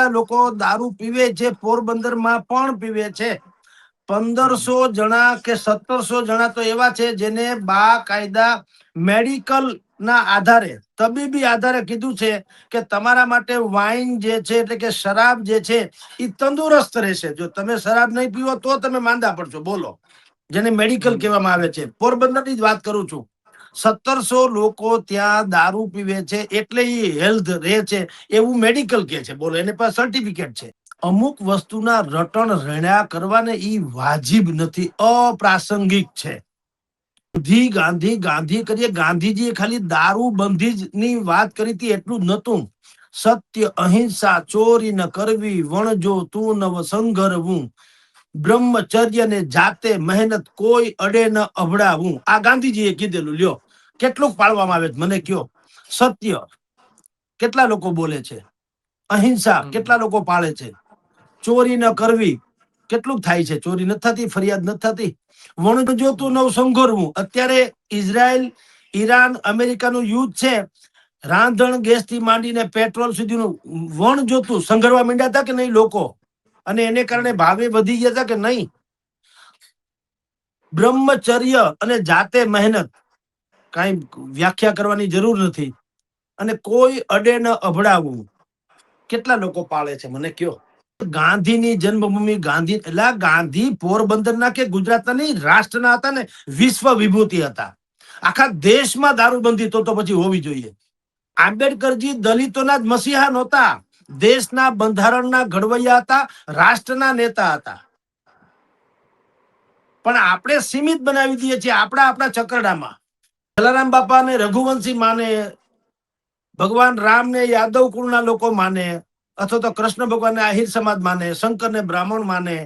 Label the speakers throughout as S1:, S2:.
S1: કેટલા લોકો દારૂ પીવે છે, પોરબંદરમાં પણ પીવે છે. 1500 જણા કે 1700 જણા તો એવા છે જેને બાકાયદા મેડિકલ ના આધારે, તબીબી આધારે કીધું છે કે તમારા માટે વાઇન જે છે એટલે કે શરાબ જે છે એ તંદુરસ્ત રહેશે. જો તમે શરાબ નહીં પીવો તો તમે માંદા પડશો. બોલો, જેને મેડિકલ કહેવામાં આવે છે. પોરબંદરની જ વાત કરું છું. 1700 લોકો ત્યાં દારૂ પીવે છે એટલે એ હેલ્થ રહે છે એવું મેડિકલ કે છે. બોલો, એની પાસે સર્ટિફિકેટ છે. અમુક વસ્તુના રટણ રણ્યા કરવાને ઈ વાજિબ નથી, અપ્રાસંગિક છે. ગાંધી ગાંધી ગાંધી કરીએ. ગાંધીજીએ ખાલી દારૂ બંધી ની વાત કરી હતી એટલું જ નતું. સત્ય, અહિંસા, ચોરી ન કરવી, વણજો તું નવ સંઘરવું, બ્રહ્મચર્ય ને જાતે મહેનત, કોઈ અડે ન અભડાવું. આ ગાંધીજીએ કીધેલું. લ્યો, કેટલું પાળવામાં આવે મને કયો. સત્ય કેટલા લોકો બોલે છે? અહિંસા કેટલા લોકો પાળે છે? ચોરી ન કરવી કેટલું થાય છે? ચોરી નથી થતી, ફરિયાદ નથી થતી. વણજો તું નવ સંઘરવું. અત્યારે ઇઝરાયલ, ઈરાન, અમેરિકાનું યુદ્ધ છે. રાંધણ ગેસ થી માંડીને પેટ્રોલ સુધીનું વણ જોતું સંઘરવા માંડ્યા હતા કે નહીં લોકો? અને એને કારણે ભાવે વધી ગયા હતા કે નહીં? બ્રહ્મચર્ય અને જાતે મહેનત કઈ વ્યાખ્યા કરવાની જરૂર નથી. અને કોઈ અડે ન અભડાવવું કેટલા લોકો પાળે છે મને કયો. ગાંધીની જન્મભૂમિ ગાંધી, એટલે ગાંધી પોરબંદરના કે ગુજરાતના નહીં, રાષ્ટ્રના હતા ને વિશ્વ વિભૂતિ હતા. આખા દેશમાં દારૂબંધી તો પછી હોવી જોઈએ. આંબેડકરજી દલિતોના જ મસીહા નહોતા, દેશના બંધારણના ઘડવૈયા હતા, રાષ્ટ્રના નેતા હતા. પણ આપણે સીમિત બનાવી દઈએ છીએ આપણા ચકરડામાં. જલારામ બાપા ને રઘુવંશી માને, ભગવાન રામ ને યાદવ કુળના લોકો માને, અથવા તો કૃષ્ણ ભગવાન આહિર સમાજ માને, શંકર ને બ્રાહ્મણ માને.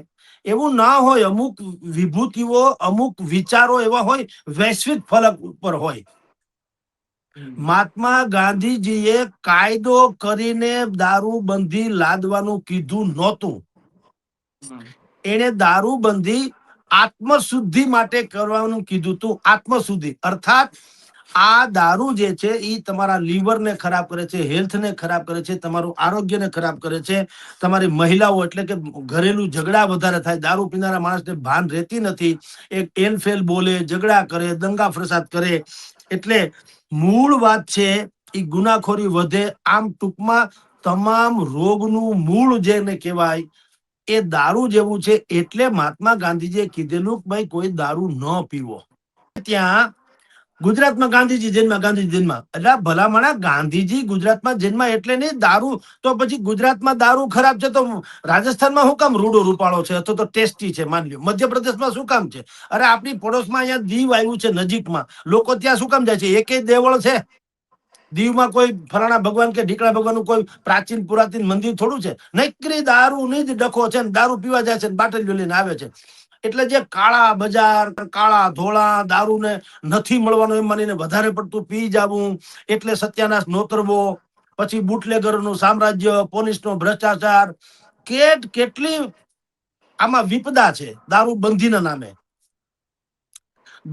S1: એવું ના હોય. અમુક વિભૂતિઓ, અમુક વિચારો એવા હોય વૈશ્વિક ફલક ઉપર હોય. મહાત્મા ગાંધીજીએ કાયદો કરીને દારૂબંધી લાદવાનું કીધું નહોતું. એને દારૂબંધી આત્મશુદ્ધિ માટે કરવાનું કીધું હતું. આત્મશુદ્ધિ અર્થાત આ દારૂ જે છે એ તમારા લીવરને ખરાબ કરે છે, હેલ્થને ખરાબ કરે છે, તમારું આરોગ્યને ખરાબ કરે છે. તમારી મહિલાઓ, એટલે કે ઘરેલું ઝઘડા વધારે થાય. દારૂ પીનારા માણસને ભાન રહેતી નથી. એક એલફેલ બોલે, ઝઘડા કરે, દંગા ફસાદ કરે. એટલે મૂળ વાત છે એ ગુનાખોરી વધે. આમ ટૂંકમાં તમામ રોગનું મૂળ જેને કહેવાય એ દારૂ જેવું છે. એટલે મહાત્મા ગાંધીજીએ કીધેલું ભાઈ કોઈ દારૂ ન પીવો. ત્યાં ગુજરાતમાં ગાંધીજી જન્મ, ગાંધીજી જન્મ એટલે ભલામણા ગાંધીજી ગુજરાતમાં જન્મ એટલે નહીં દારૂ. તો પછી ગુજરાતમાં દારૂ ખરાબ છે તો રાજસ્થાનમાં શું કામ રૂડો રૂપાળો છે અથવા તો ટેસ્ટી છે? માની લો મધ્યપ્રદેશમાં શું કામ છે? અરે આપણી પડોશમાં અહીંયા દીવ આવ્યું છે નજીકમાં, લોકો ત્યાં શું કામ જાય છે? એકેય દેવળ છે દીવમાં? કોઈ ફલાણા ભગવાન કે ઢીકણા ભગવાનનું કોઈ પ્રાચીન પુરાતન મંદિર થોડું છે? નકરી દારૂ ની જ ડખો છે ને દારૂ પીવા જાય છે, બાટલીઓ લઈને આવે છે. એટલે જે કાળા બજાર, કાળા ધોળા દારૂ ને નથી મળવાનું એમ માનીને વધારે પડતું પી જવું, એટલે સત્યાનાશ નોતરવો. પછી બુટલેગરનું સામ્રાજ્ય, પોલીસનો ભ્રષ્ટાચાર, કેટલી આમાં વિપદા છે દારૂ બંધીના નામે.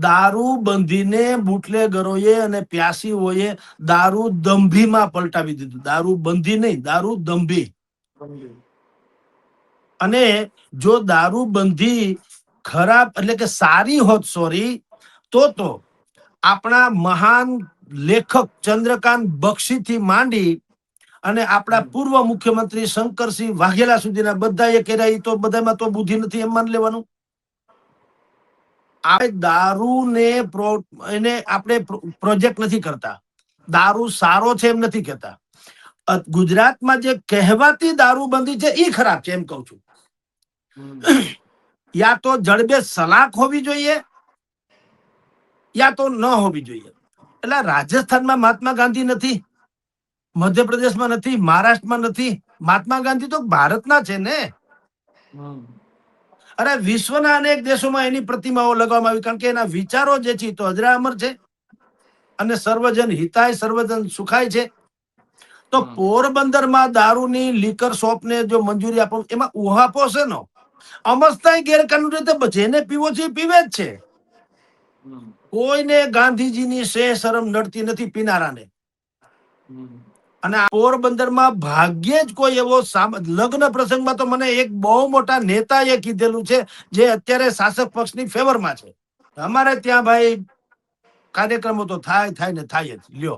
S1: દારૂ બંધીને બુટલેગરોએ અને પ્યાસીઓએ દારૂ દંભીમાં પલટાવી દીધું. દારૂ બંધી નહીં, દારૂ દંભી. અને જો દારૂ બંધી ખરાબ એટલે કે સારી હોત, સોરી, તો આપણા મહાન લેખક ચંદ્રકાંત બક્ષી થી માંડી અને આપણા પૂર્વ મુખ્યમંત્રી શંકરસિંહ વાઘેલા સુધીના બધા કર્યા. તો બધામાં તો બુદ્ધિ નથી એમ માન લેવાનું. આપણે દારૂને એને આપણે પ્રોજેક્ટ નથી કરતા. દારૂ સારો છે એમ નથી કહેતા. ગુજરાતમાં જે કહેવાતી દારૂબંધી છે એ ખરાબ છે એમ કઉ છું. યા તો જડબે સલાક હોવી જોઈએ યા તો ન હોવી જોઈએ. એટલે રાજસ્થાનમાં મહાત્મા ગાંધી નથી, મધ્યપ્રદેશમાં નથી, મહારાષ્ટ્રમાં નથી. મહાત્મા ગાંધી તો ભારતના છે ને. અરે વિશ્વના અનેક દેશોમાં એની પ્રતિમાઓ લગાવવામાં આવી, કારણ કે એના વિચારો જે છે તો અજરા અમર છે અને સર્વજન હિતાય સર્વજન સુખાય છે. તો પોરબંદરમાં દારૂની લીકર શોપને જો મંજૂરી આપો, એમાં ઉહાપો છે નો અમસ્તા ગેરકાનૂની રીતે જેને પીવો છે એ પીવે જ છે. કોઈને ગાંધીજીની શરમ નડતી નથી પીનારાને. અને પોરબંદરમાં ભાગ્યે જ કોઈ એવો લગ્ન પ્રસંગમાં તો મને એક બહુ મોટા નેતાએ કીધેલું છે જે અત્યારે શાસક પક્ષની ફેવરમાં છે, અમારે ત્યાં ભાઈ કાર્યક્રમો તો થાય ને થાય જ લ્યો.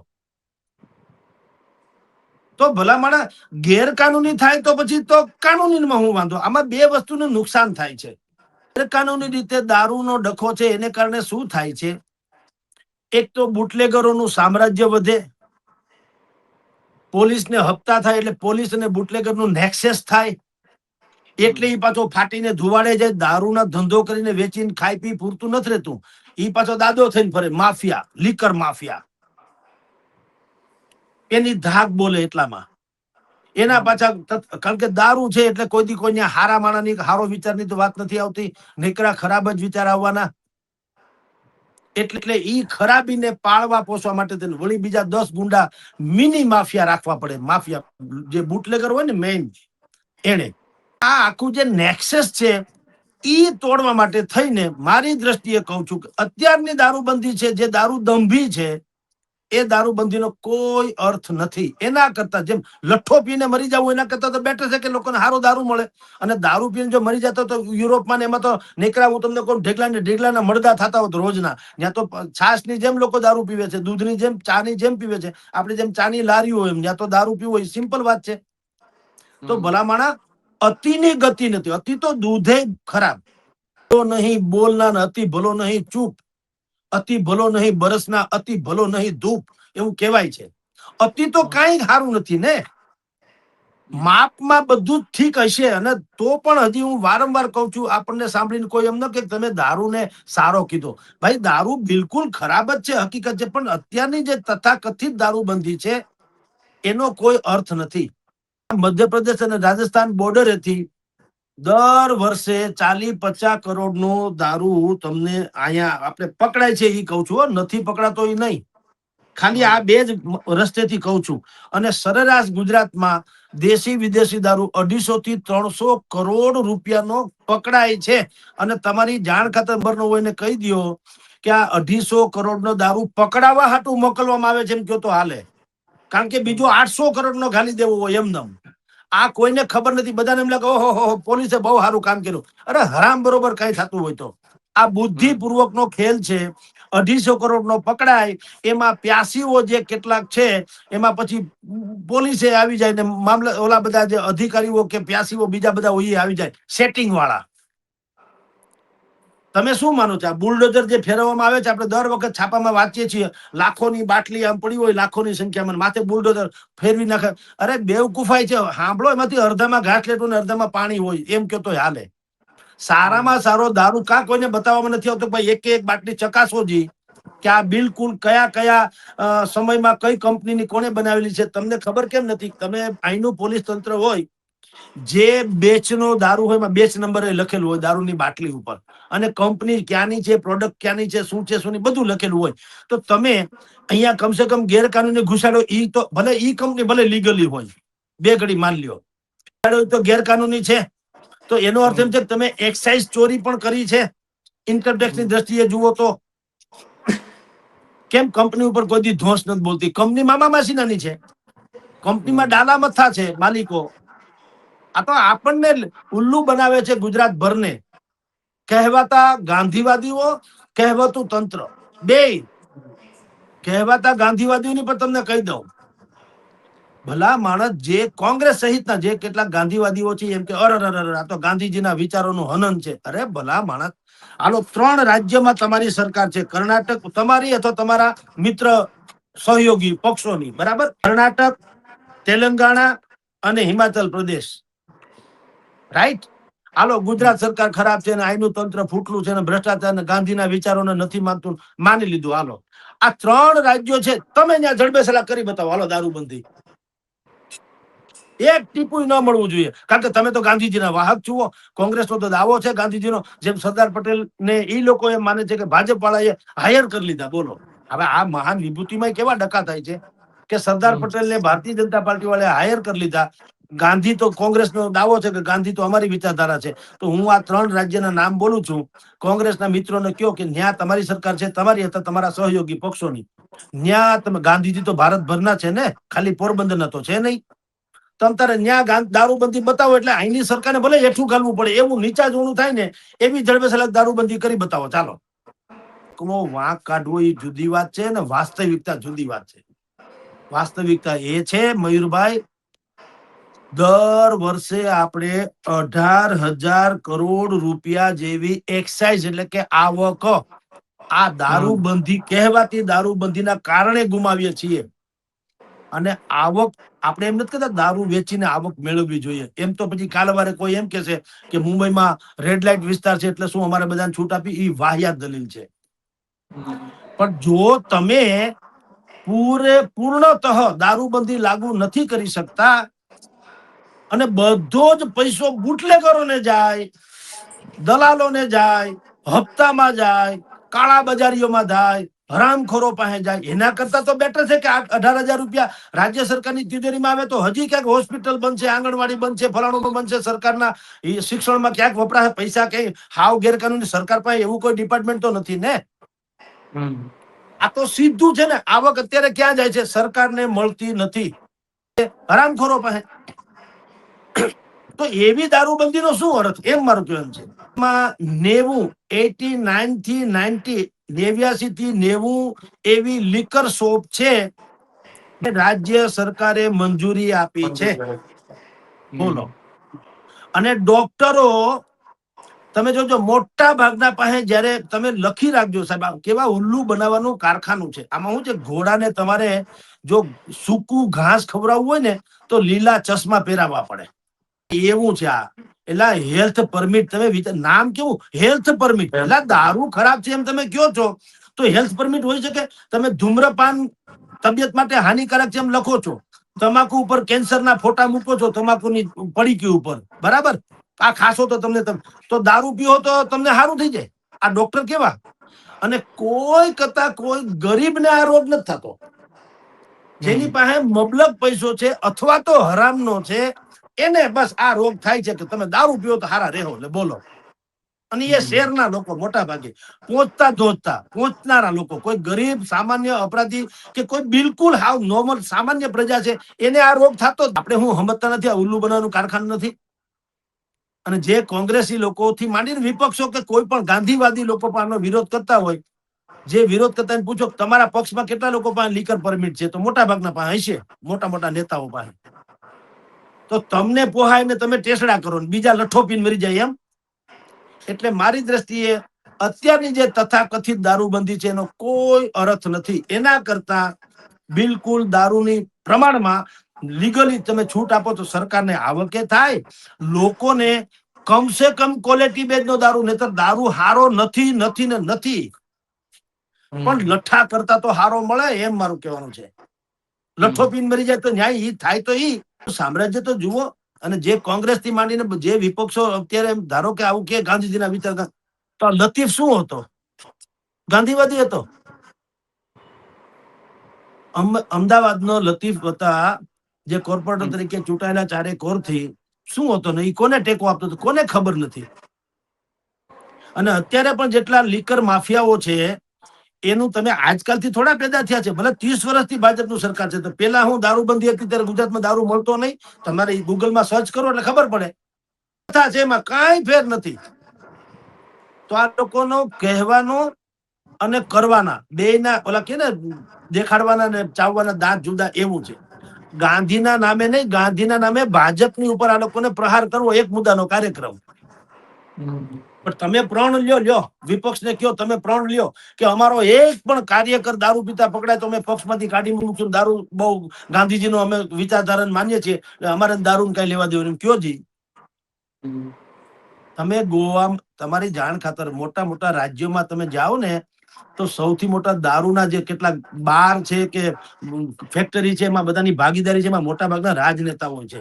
S1: તો ભલામણ ગેરકાનૂની થાય તો પછી તો કાનૂનીમાં હું વાંધો? આમાં બે વસ્તુનું નુકસાન થાય છે. ગેરકાનૂની રીતે દારૂનો ડખો છે એને કારણે શું થાય છે? એક તો બુટલેગરોનું સામ્રાજ્ય વધે, પોલીસને હપ્તા થાય એટલે પોલીસ અને બુટલેગરનું નેક્સેસ થાય, એટલે એ પાછો ફાટીને ધુવાડે જાય, દારૂના ધંધો કરીને વેચીને ખાઈ પી પૂરતું નથી રહેતું, એ પાછો દાદો થઈને ફરે, માફિયા, લીકર માફિયા, એની ધાક બોલે એટલામાં એના પાછા, કારણ કે દારૂ છે એટલે કોઈ દી કોઈ હારા માણાની હારો વિચારની તો વાત નથી આવતી, નીકળા ખરાબ જ વિચાર આવવાના. એટલે ઈ ખરાબીને પાળવા પોષવા માટે તેને વળી બીજા 10 ગુંડા મિની માફિયા રાખવા પડે. માફિયા જે બુટલેગર હોય ને મેઇન, એને આ આખું જે નેક્સસ છે ઈ તોડવા માટે થઈને મારી દ્રષ્ટિએ કહું છું કે અત્યારની દારૂબંધી છે, જે દારૂ દંભી છે, એ દારૂબંધીનો કોઈ અર્થ નથી. એના કરતા જેમ લઠ્ઠો પીને મરી જવું એના કરતા તો બેટર છે કે લોકોને સારો દારૂ મળે. અને દારૂ પીને જો મરી જતો તો યુરોપમાં એમાં તો નીકળા, હું તમને કહું, ઢેગલાના મળદા થતા હોત રોજના. ત્યાં તો છાશની જેમ લોકો દારૂ પીવે છે, દૂધની જેમ, ચાની જેમ પીવે છે. આપણી જેમ ચાની લારીઓ હોય એમ ત્યાં તો દારૂ પીવો એ સિમ્પલ વાત છે. તો ભલામણા અતિની ગતિ નથી. અતિ તો દૂધે ખરાબ. નહીં બોલના, અતિ ભલો નહીં ચૂપ, અતિ ભલો નહીં બરસના, અતિ ભલો નહીં ધૂપ, એવું કહેવાય છે. અતિ તો કઈ સારું નથી ને. માપમાં બધું જ ઠીક હશે. અને તો પણ હજી હું વારંવાર કહું છું, આપણને સાંભળીને કોઈ એમ ન કે તમે દારૂને સારો કીધો. ભાઈ દારૂ બિલકુલ ખરાબ જ છે, હકીકત છે, પણ અત્યારની જે તથાકથિત દારૂબંધી છે એનો કોઈ અર્થ નથી. મધ્યપ્રદેશ અને રાજસ્થાન બોર્ડરેથી દર વર્ષે 40-50 કરોડનો દારૂ તમને અહીંયા આપણે પકડાય છે, એ કહું છું, નથી પકડાતો એ નહીં, ખાલી આ બે જ રસ્તેથી કહું છું. અને સરેરાશ ગુજરાતમાં દેશી વિદેશી દારૂ 250 થી 300 કરોડ રૂપિયાનો પકડાય છે. અને તમારી જાણ ખાતર નંબરનો હોય ને કહી દો કે આ 250 કરોડનો દારૂ પકડાવા હાટું મોકલવામાં આવે છે એમ કહો તો હાલે, કારણ કે બીજો 800 કરોડનો ઘાલી દેવો હોય એમનેમ. આ કોઈને ખબર નથી. બધાને એમ લાગે ઓહો પોલીસે બહુ સારું કામ કર્યું. અરે હરામ બરોબર કઈ થતું હોય તો આ બુદ્ધિપૂર્વકનો ખેલ છે. 250 કરોડનો પકડાય, એમાં પ્યાસીઓ જે કેટલાક છે એમાં પછી પોલીસે આવી જાય ને મામલા ઓલા બધા જે અધિકારીઓ કે પ્યાસીઓ બીજા બધા હોય આવી જાય સેટિંગ વાળા. તમે શું માનો છો? આ બુલડોઝર જે ફેરવવામાં આવે છે, આપણે દર વખત છાપામાં વાંચીએ છીએ, લાખોની બાટલી આમ પડી હોય, લાખોની સંખ્યામાં, માથે બુલડોઝર ફેરવી નાખે. અરે બેવકૂફાઈ છે, સાંભળો, એમાંથી અડધામાં ઘાસલેટું ને અડધામાં પાણી હોય એમ કહેતો હાલે. સારામાં સારો દારૂ કાં કોઈને બતાવવામાં નથી આવતો. ભાઈ એક બાટલી ચકાસો જી કે આ બિલકુલ કયા સમયમાં કઈ કંપનીની કોને બનાવેલી છે, તમને ખબર કેમ નથી? તમે અહીંનું પોલીસ તંત્ર હોય, જે બેચનો દારૂ હોય એમાં બેચ નંબર લખેલું હોય દારૂની બાટલી ઉપર, અને કંપની ક્યાંની છે, પ્રોડક્ટ ક્યાંની છે, શું છે શું નહીં બધું લખેલું હોય. તો તમે અહીંયા કમસે કમ ગેરકાનૂની ઘુસાડો, ઈ તો ભલે ઈ કંપની ભલે લીગલી હોય, બે ઘડી માન લ્યો તો ગેરકાનૂની છે, તો એનો અર્થ એમ છે કે તમે એક્સાઇઝ ચોરી પણ કરી છે. ઇન્કમટેક્સની દ્રષ્ટિએ જુઓ તો કેમ કંપની ઉપર કોઈ દી ધોંસ નથી બોલતી? કંપની મામા માસીનાની છે, કંપનીમાં ડાલા મથા છે માલિકો. આ તો આપણને ઉલ્લુ બનાવે છે ગુજરાત ભરને. કહેવાતા ગાંધીવાદીઓ, કહેવાતું તંત્ર, બે કહેવાતા ગાંધીવાદીઓની પણ તમને કહી દઉં, ભલા માણસ જે કોંગ્રેસ સહિતના જે કેટલાક ગાંધીવાદીઓ છે એમ કે આ તો ગાંધીજીના વિચારોનું હનન છે. અરે ભલા માણસ, આલો 3 રાજ્યમાં તમારી સરકાર છે, કર્ણાટક તમારી અથવા તમારા મિત્ર સહયોગી પક્ષોની, બરાબર? કર્ણાટક, તેલંગાણા અને હિમાચલ પ્રદેશ, રાઈટ? હાલો ગુજરાત સરકાર ખરાબ છે ને આઈનું તંત્ર ફૂટલું છે ને ભ્રષ્ટાચાર ને ગાંધીના વિચારોને નથી માનતું, માની લીધું. હાલો આ 3 રાજ્યો છે, તમે ત્યાં જડબેસલા કરી બતાવો. હાલો દારૂબંધી એક ટીપું ન મળવું જોઈએ, કારણ કે તમે તો ગાંધીજીના વાહક છો. કોંગ્રેસનો તો દાવો છે ગાંધીજીનો, જેમ સરદાર પટેલ ને એ લોકો એમ માને છે કે ભાજપ વાળાએ હાયર કરી લીધા. બોલો હવે આ મહાન વિભૂતિમાં કેવા ડકા થાય છે કે સરદાર પટેલ ને ભારતીય જનતા પાર્ટી વાળાએ હાયર કરી લીધા. ગાંધી તો કોંગ્રેસનો દાવો છે કે ગાંધી તો અમારી વિચારધારા છે. તો હું આ 3 રાજ્યના નામ બોલું છું. કોંગ્રેસના મિત્રોને કહો કે ન્યા તમારી સરકાર છે, તમારી અથવા તમારા સહયોગી પક્ષોની ન્યા તમે, ગાંધીજી તો ભારતભરના છે ને, ખાલી પોરબંદરના તો છે નહીં. તમતારે ન્યા દારૂબંધી બતાવો એટલે અહીંની સરકારને ભલે હેઠું ઘાલવું પડે, એવું નીચા જોણું થાય ને એવી જડબેસલાક દારૂબંધી કરી બતાવો. ચાલો, વાંક કાઢવો એ જુદી વાત છે ને વાસ્તવિકતા જુદી વાત છે. વાસ્તવિકતા એ છે મયુરભાઈ, દર વર્ષે આપણે 18,000 કરોડ રૂપિયા જેવી એક્સાઇઝ એટલે કે આવક આ દારૂબંધી કહેવાતી દારૂબંધીના કારણે ગુમાવીએ છીએ. અને આવક આપણે એમ નથી કહેતા દારૂ વેચીને આવક મેળવવી જોઈએ. એમ તો પછી કાલવારે કોઈ એમ કે છે કે મુંબઈમાં રેડ લાઇટ વિસ્તાર છે એટલે શું અમારે બધાને છૂટ આપી, એ વાહિયાત દલીલ છે. પણ જો તમે પૂર્ણતઃ દારૂબંધી લાગુ નથી કરી શકતા અને બધો જ પૈસો બુટલેગરોને જાય, દલાલોને જાય, હપ્તામાં જાય, કાળા બજારીઓમાં જાય, હરામખોરો પાસે જાય, એના કરતા તો બેટર છે કે 18,000 રૂપિયા રાજ્ય સરકારની તિજોરીમાં આવે તો હજી ક્યાંક હોસ્પિટલ બનશે, આંગણવાડી બનશે, ફલાણું બનશે, સરકારના શિક્ષણમાં ક્યાંક વપરાશે પૈસા. કઈ હાવ ગેરકાનૂની સરકાર પાસે એવું કોઈ ડિપાર્ટમેન્ટ તો નથી ને. આ તો સીધું છે ને. આવક અત્યારે ક્યાં જાય છે? સરકારને મળતી નથી, હરામખોરો પાસે. તો એવી દારૂબંધીનો શું અર્થ? એમ મારું કહેવાનું છે. 89 થી 90, 89 થી 90 એવી લિકર શોપ છે રાજ્ય સરકારે મંજૂરી આપી છે. બોલો. અને ડોક્ટરો તમે જોજો, મોટા ભાગના પાસે જયારે તમે લખી રાખજો સાહેબ, કેવા ઉલ્લુ બનાવવાનું કારખાનું છે. આમાં શું છે, ઘોડાને તમારે જો સૂકું ઘાસ ખવડાવવું હોય ને તો લીલા ચશ્મા પહેરાવવા પડે, એવું છે આ. એટલે હેલ્થ પરમિટ, તમે નામ કેવું, હેલ્થ પરમિટ. એટલે દારૂ ખરાબ છે એમ તમે કહો છો તો હેલ્થ પરમિટ હોઈ શકે? તમે ધૂમ્રપાન તબિયત માટે હાનિકારક છે એમ લખો છો, તમાકુ ઉપર કેન્સરના ફોટા મૂકો છો, તમાકુની પડીકી ઉપર, બરાબર? આ ખાશો તો તમને તો દારૂ પીવો તો તમને સારું થઈ જાય. આ ડોક્ટર કેવા? અને કોઈ કરતા કોઈ ગરીબને આ રોગ નથી થતો. જેની પાસે મબલક પૈસો છે અથવા તો હરામનો છે એને બસ આ રોગ થાય છે કે તમે દારૂ પીવો તો હારા રહેવો. એટલે બોલો. અને એ શહેરના લોકો મોટા ભાગે પહોંચનારા લોકો, કોઈ ગરીબ સામાન્ય અપરાધી કે કોઈ બિલકુલ હાવ નોર્મલ સામાન્ય પ્રજા છે એને આ રોગ થતો. આપણે હું સમજતા નથી આ ઉલ્લુ બનાવવાનું કારખાનું નથી. અને જે કોંગ્રેસી લોકોથી માંડીને વિપક્ષો કે કોઈ પણ ગાંધીવાદી લોકો પણ આનો વિરોધ કરતા હોય, જે વિરોધ કરતા પૂછો તમારા પક્ષમાં કેટલા લોકો પાસે લીકર પરમિટ છે, તો મોટા ભાગના પાસે હશે, મોટા મોટા નેતાઓ પાસે. તો તમને પોહાય ને તમે ટેસડા કરો ને બીજા લઠ્ઠો પીને મરી જાય એમ. એટલે મારી દ્રષ્ટિએ અત્યારની જે તથાકથિત દારૂબંધી છે એનો કોઈ અર્થ નથી. એના કરતા બિલકુલ દારૂની પ્રમાણમાં લીગલી તમે છૂટ આપો તો સરકારને આવકે થાય, લોકોને કમસે કમ ક્વોલિટી બેઝ નો દારૂ, નહીતર દારૂ હારો નથી નથી ને નથી, પણ લઠ્ઠા કરતા તો હારો મળે, એમ મારું કહેવાનું છે. લઠ્ઠો પીને મરી જાય તો ન્યાય ઈ થાય તો ઈ સામ્રાજ્ય તો જુઓ. અને જે કોંગ્રેસ થી માંડીને જે વિપક્ષો અત્યારે ધારો કે આવું કે ગાંધીજીના વિચાર, તો લતીફ શું હતો? ગાંધીવાદી હતો. અમદાવાદનો લતીફ હતા જે કોર્પોરેટર તરીકે ચૂંટાયેલા 4 કોરથી, શું હતો ને? એ કોને ટેકો આપતો હતો કોને ખબર નથી. અને અત્યારે પણ જેટલા લીકર માફિયાઓ છે એનું તમે આજકાલથી થોડા પેદા થયા છે. ભલે 30 વર્ષથી ભાજપનું સરકાર છે, તો પેલા હું દારૂબંધી હતી ત્યારે ગુજરાતમાં દારૂ મળતો નહીં? તમારે ગૂગલમાં સર્ચ કરો એટલે ખબર પડે છે, એમાં કઈ ફેર નથી. તો આ લોકોનો કહેવાનો અને કરવાના બેયના ઓલા કે ને દેખાડવાના ને ચાવવાના દાંત જુદા, એવું છે. ગાંધીના નામે નહીં, ગાંધીના નામે ભાજપની ઉપર આ લોકોને પ્રહાર કરવો એક મુદ્દાનો કાર્યક્રમ. પણ તમે પ્રણ લ્યો, વિપક્ષને કયો તમે પ્રણ લ્યો કે અમારો એક પણ કાર્યકર દારૂ પીતા પકડાય તો અમે પક્ષમાંથી કાઢી મૂકશું. દારૂ બહુ ગાંધીજીનો અમે વિચારધારા માનીએ છીએ, અમારે દારૂ કઈ લેવા દેવાનું કયો જી. તમે ગોવા, તમારી જાણ ખાતર મોટા મોટા રાજ્યોમાં તમે જાઓ ને તો સૌથી મોટા દારૂના જે કેટલાક બાર છે કે ફેક્ટરી છે એમાં બધાની ભાગીદારી છે, એમાં મોટા ભાગના રાજનેતાઓ છે.